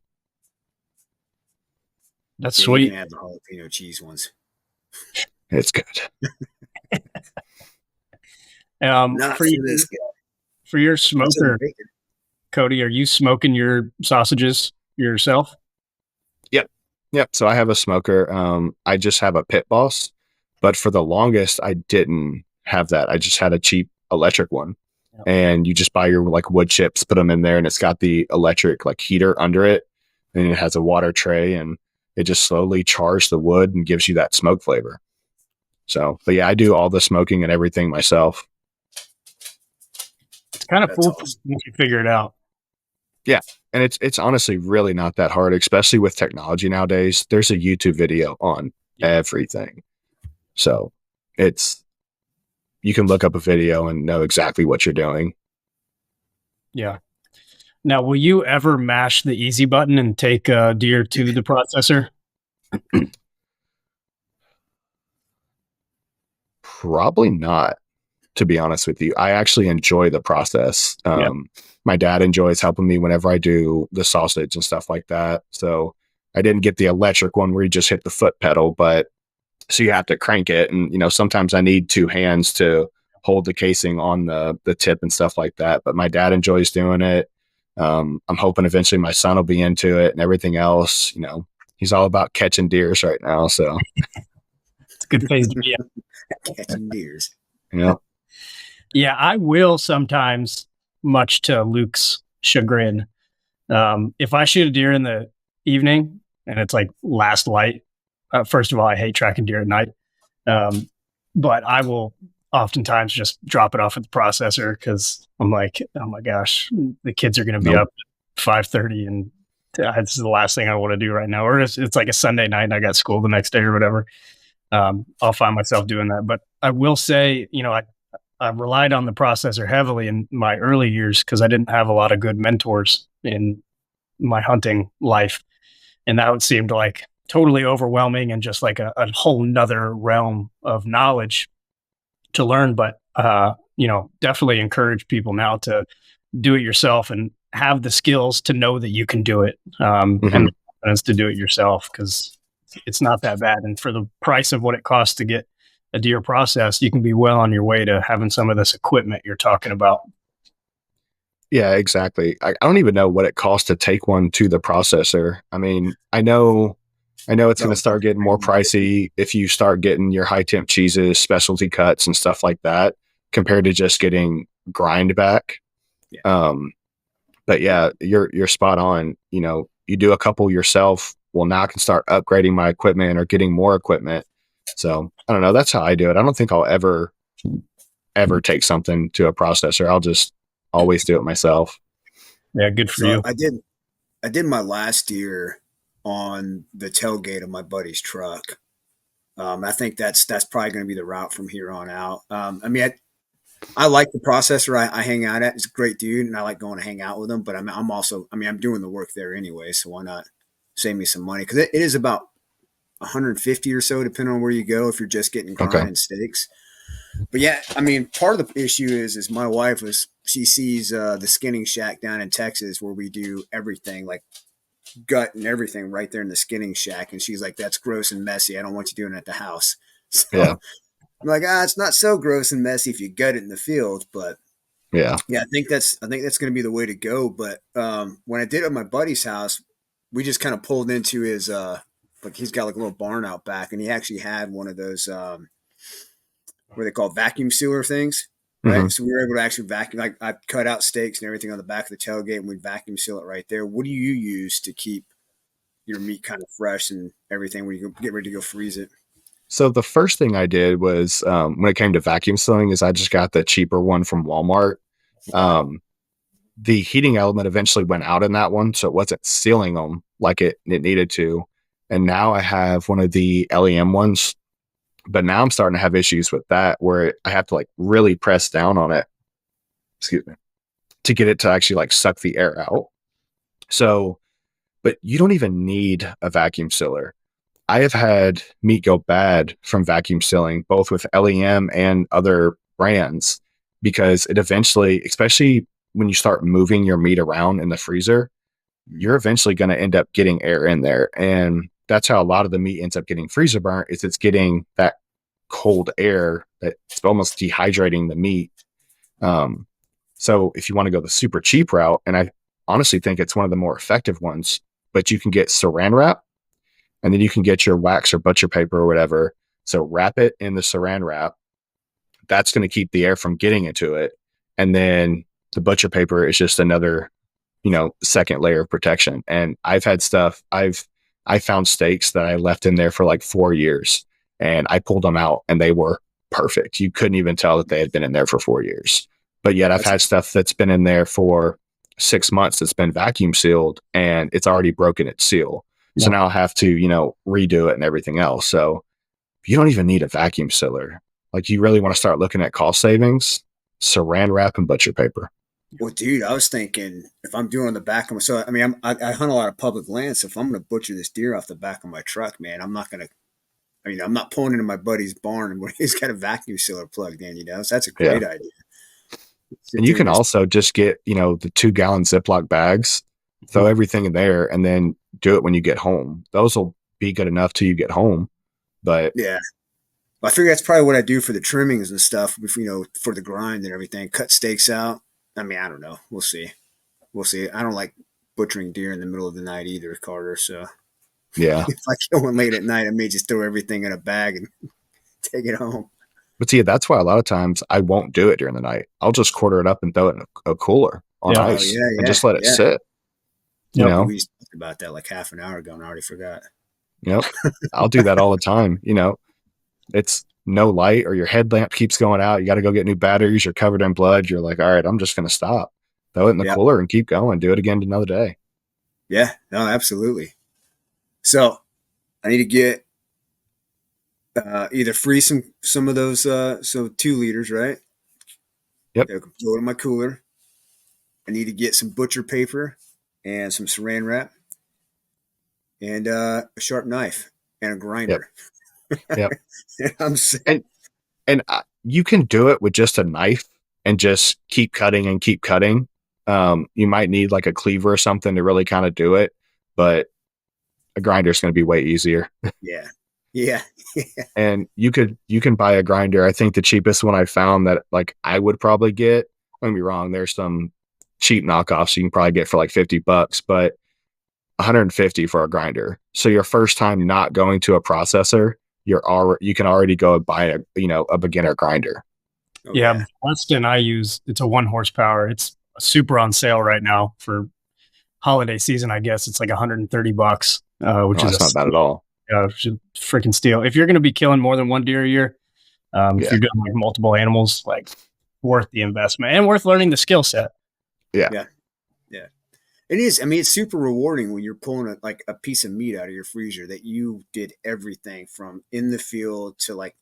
That's Yeah, you sweet. can have the jalapeno cheese ones. It's good. Not For for you, this guy. for your That's smoker, bacon. Cody, are you smoking your sausages yourself? Yep. So I have a smoker. I just have a Pit Boss, but for the longest, I didn't have that. I just had a cheap electric one, Yep. and you just buy your like wood chips, put them in there, and it's got the electric like heater under it, and it has a water tray, and it just slowly chars the wood and gives you that smoke flavor. So, but yeah, I do all the smoking and everything myself. It's kind of That's foolproof awesome. once you figure it out. Yeah. And it's honestly really not that hard, especially with technology nowadays. There's a YouTube video on everything. So you can look up a video and know exactly what you're doing. Yeah. Now, will you ever mash the easy button and take a deer to the processor? Probably not, to be honest with you. I actually enjoy the process. Yeah. My dad enjoys helping me whenever I do the sausage and stuff like that. So I didn't get the electric one where you just hit the foot pedal, but so you have to crank it. And, sometimes I need two hands to hold the casing on the tip and stuff like that. But my dad enjoys doing it. I'm hoping eventually my son will be into it and everything else. He's all about catching deers right now. So It's a good phase to be in. Catching deers. yeah. Yeah, I will sometimes, much to Luke's chagrin. If I shoot a deer in the evening and it's like last light, first of all, I hate tracking deer at night. But I will oftentimes just drop it off at the processor because I'm like, oh my gosh, the kids are going to be up at 5:30 and this is the last thing I want to do right now. Or it's like a Sunday night and I got school the next day or whatever. I'll find myself doing that. But I will say, I relied on the processor heavily in my early years because I didn't have a lot of good mentors in my hunting life. And that seemed like totally overwhelming and just like a whole nother realm of knowledge to learn. But, definitely encourage people now to do it yourself and have the skills to know that you can do it and the confidence to do it yourself because it's not that bad. And for the price of what it costs to get a deer processed, you can be well on your way to having some of this equipment you're talking about. Yeah, exactly. I don't even know what it costs to take one to the processor. I mean, I know it's going to start getting more pricey if you start getting your high temp cheeses, specialty cuts and stuff like that compared to just getting grind back. Yeah. But yeah, you're spot on. You do a couple yourself. Well, now I can start upgrading my equipment or getting more equipment. So I don't know. That's how I do it. I don't think I'll ever take something to a processor. I'll just always do it myself. Yeah, good for you. I did my last deer on the tailgate of my buddy's truck. I think that's probably going to be the route from here on out. I like the processor I hang out at. It's a great dude, and I like going to hang out with him. But I'm doing the work there anyway, so why not save me some money? Because it is about 150 or so, depending on where you go. If you're just getting grind and steaks, but yeah, part of the issue is my wife she sees the skinning shack down in Texas where we do everything like gut and everything right there in the skinning shack, and she's like, "That's gross and messy. I don't want you doing it at the house." So, yeah. I'm like, it's not so gross and messy if you gut it in the field, but yeah, I think that's going to be the way to go. But when I did it at my buddy's house, we just kind of pulled into his like he's got like a little barn out back, and he actually had one of those what are they called, vacuum sealer things, right? Mm-hmm. So we were able to actually vacuum. Like I cut out steaks and everything on the back of the tailgate, and we vacuum seal it right there. What do you use to keep your meat kind of fresh and everything when you get ready to go freeze it? So the first thing I did was when it came to vacuum sealing is I just got the cheaper one from Walmart. The heating element eventually went out in that one, so it wasn't sealing them like it needed to. And now I have one of the LEM ones, but now I'm starting to have issues with that where I have to like really press down on it, to get it to actually like suck the air out. So, but you don't even need a vacuum sealer. I have had meat go bad from vacuum sealing, both with LEM and other brands, because it eventually, especially when you start moving your meat around in the freezer, you're eventually going to end up getting air in there. And that's how a lot of the meat ends up getting freezer burnt, is it's getting that cold air that's almost dehydrating the meat. So if you want to go the super cheap route, and I honestly think it's one of the more effective ones, but you can get saran wrap, and then you can get your wax or butcher paper or whatever. So wrap it in the saran wrap. That's going to keep the air from getting into it. And then the butcher paper is just another, second layer of protection. And I've had stuff, I found steaks that I left in there for like 4 years, and I pulled them out and they were perfect. You couldn't even tell that they had been in there for 4 years. But yet I've had stuff that's been in there for 6 months that's been vacuum sealed and it's already broken its seal. So now I'll have to, redo it and everything else. So you don't even need a vacuum sealer. Like, you really want to start looking at cost savings, saran wrap and butcher paper. Well, dude, I was thinking, if I'm doing on the back of my, so I mean, I hunt a lot of public land. So if I'm going to butcher this deer off the back of my truck, man, I'm not pulling into my buddy's barn where he's got a vacuum sealer plugged in, So that's a great idea. And you can also just get, the 2-gallon Ziploc bags, throw everything in there, and then do it when you get home. Those will be good enough till you get home. But yeah, I figure that's probably what I do for the trimmings and stuff, for the grind and everything. Cut steaks out. I mean, I don't know. We'll see. I don't like butchering deer in the middle of the night either, Carter. So yeah, if I kill one late at night, I may just throw everything in a bag and take it home. But see, that's why a lot of times I won't do it during the night. I'll just quarter it up and throw it in a cooler on ice and just let it sit. We talked about that like half an hour ago and I already forgot. Yep. I'll do that all the time. It's no light or your headlamp keeps going out. You got to go get new batteries. You're covered in blood. You're like, all right, I'm just going to stop. Throw it in the cooler and keep going. Do it again another day. Yeah, no, absolutely. So I need to get either freeze some of those, so 2 liters, right? Yep. Throw it in my cooler. I need to get some butcher paper and some saran wrap and a sharp knife and a grinder. Yep. I'm saying. And you can do it with just a knife and just keep cutting and keep cutting. You might need like a cleaver or something to really kind of do it, but a grinder is going to be way easier. Yeah. And you can buy a grinder. I think the cheapest one I found that like I would probably get, don't get me wrong, there's some cheap knockoffs you can probably get for like $50, but $150 for a grinder. So your first time not going to a processor, you can already go and buy a beginner grinder. Okay. Yeah, Weston I use, it's a 1 horsepower. It's super on sale right now for holiday season. I guess it's like $130, which is not bad at all. Yeah, freaking steal. If you're going to be killing more than 1 deer a year, if you're doing like multiple animals, like worth the investment and worth learning the skill set. Yeah. It is. I mean, it's super rewarding when you're pulling a piece of meat out of your freezer that you did everything from in the field to like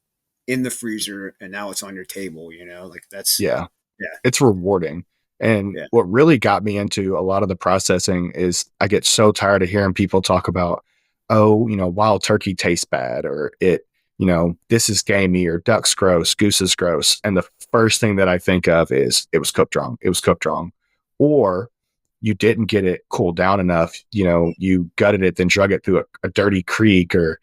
in the freezer, and now it's on your table. Like that's it's rewarding. And what really got me into a lot of the processing is I get so tired of hearing people talk about, wild turkey tastes bad, or this is gamey, or duck's gross, goose is gross. And the first thing that I think of is it was cooked wrong. It was cooked wrong. Or you didn't get it cooled down enough. You gutted it, then drug it through a dirty creek, or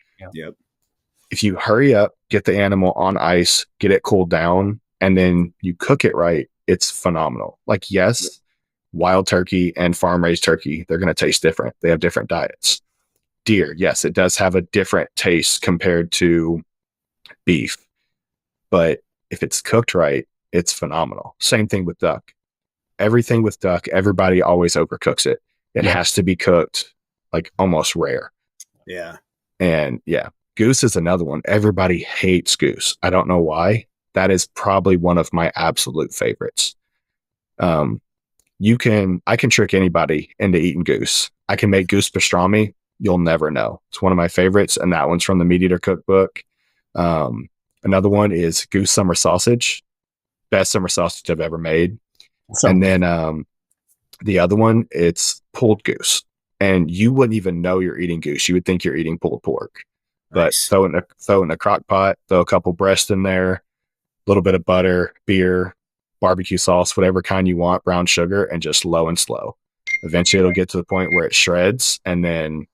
if you hurry up, get the animal on ice, get it cooled down, and then you cook it right, it's phenomenal. Like, yes, wild turkey and farm raised turkey, they're going to taste different. They have different diets. Deer, yes, it does have a different taste compared to beef, but if it's cooked right, it's phenomenal. Same thing with duck. Everything with duck, everybody always overcooks it. It has to be cooked like almost rare. Yeah. And goose is another one. Everybody hates goose. I don't know why. That is probably one of my absolute favorites. I can trick anybody into eating goose. I can make goose pastrami. You'll never know. It's one of my favorites, and that one's from the Meat Eater cookbook. Another one is goose summer sausage. Best summer sausage I've ever made. And then the other one, it's pulled goose. And you wouldn't even know you're eating goose. You would think you're eating pulled pork. But Nice. throw it in a crock pot, throw a couple breasts in there, a little bit of butter, beer, barbecue sauce, whatever kind you want, brown sugar, and just low and slow. Eventually it'll get to the point where it shreds, and then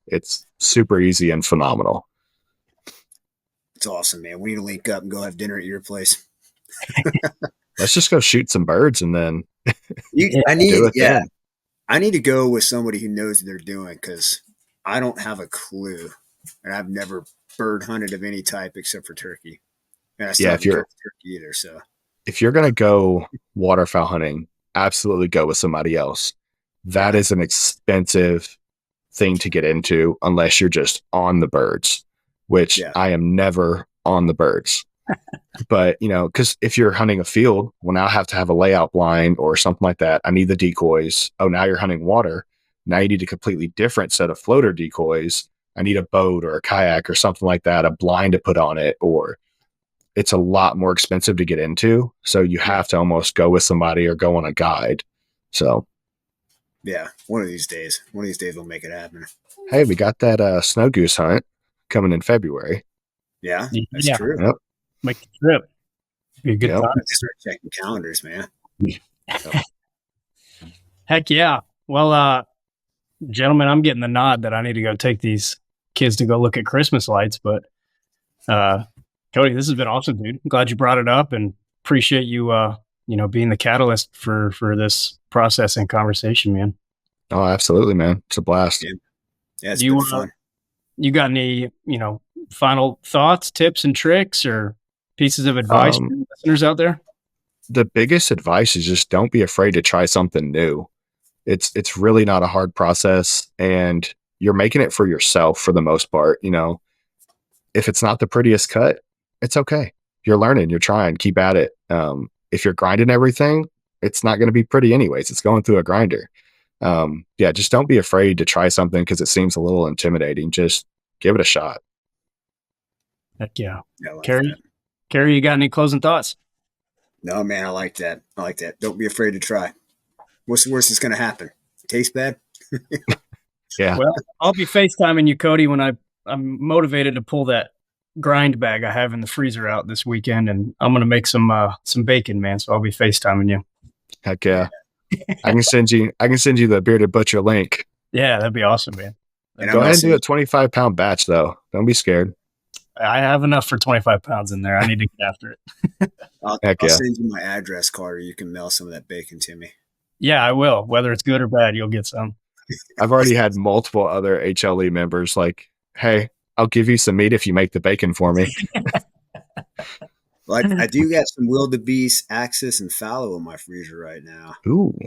it's super easy and phenomenal. It's awesome, man. We need to link up and go have dinner at your place. Let's just go shoot some birds and then I need do it then. I need to go with somebody who knows what they're doing, because I don't have a clue, and I've never bird hunted of any type except for turkey. And I still haven't killed turkey either. So if you're gonna go waterfowl hunting, absolutely go with somebody else. That is an expensive thing to get into unless you're just on the birds, which I am never on the birds. But, because if you're hunting a field, well, now I have to have a layout blind or something like that. I need the decoys. Oh, now you're hunting water. Now you need a completely different set of floater decoys. I need a boat or a kayak or something like that, a blind to put on it, or it's a lot more expensive to get into. So you have to almost go with somebody or go on a guide. So yeah, one of these days we'll make it happen. Hey, we got that snow goose hunt coming in February. Yeah, that's true. Yep. Make the trip. Be a good time. Start checking calendars, man. Heck yeah. Well, gentlemen, I'm getting the nod that I need to go take these kids to go look at Christmas lights. But Cody, this has been awesome, dude. I'm glad you brought it up, and appreciate you being the catalyst for this process and conversation, man. Oh, absolutely, man. It's a blast. Yeah, it's been fun. You got any, final thoughts, tips and tricks, or pieces of advice for listeners out there? The biggest advice is just don't be afraid to try something new. It's really not a hard process, and you're making it for yourself for the most part. If it's not the prettiest cut, it's okay. You're learning, you're trying, keep at it. If you're grinding everything, it's not going to be pretty anyways. It's going through a grinder. Just don't be afraid to try something because it seems a little intimidating. Just give it a shot. Heck yeah. Like Kerri, you got any closing thoughts? No, man, I like that. Don't be afraid to try. What's the worst that's going to happen? Taste bad? Yeah. Well, I'll be FaceTiming you, Cody, when I'm motivated to pull that grind bag I have in the freezer out this weekend, and I'm going to make some bacon, man. So I'll be FaceTiming you. Heck yeah. I can send you the Bearded Butcher link. Yeah, that'd be awesome, man. Go ahead and do a 25-pound batch, though. Don't be scared. I have enough for 25 pounds in there. I need to get after it. I'll send you my address, Carter. You can mail some of that bacon to me. Yeah, I will. Whether it's good or bad, you'll get some. I've already had multiple other HLE members like, hey, I'll give you some meat if you make the bacon for me. Well, I do got some wildebeest, axis, and fallow in my freezer right now. Ooh.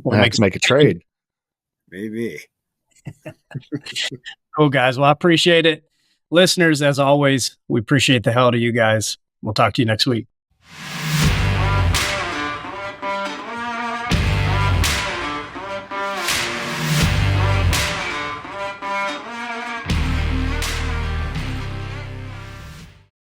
Let's make a trade. Maybe. Cool, guys. Well, I appreciate it. Listeners, as always, we appreciate the hell out of you guys. We'll talk to you next week.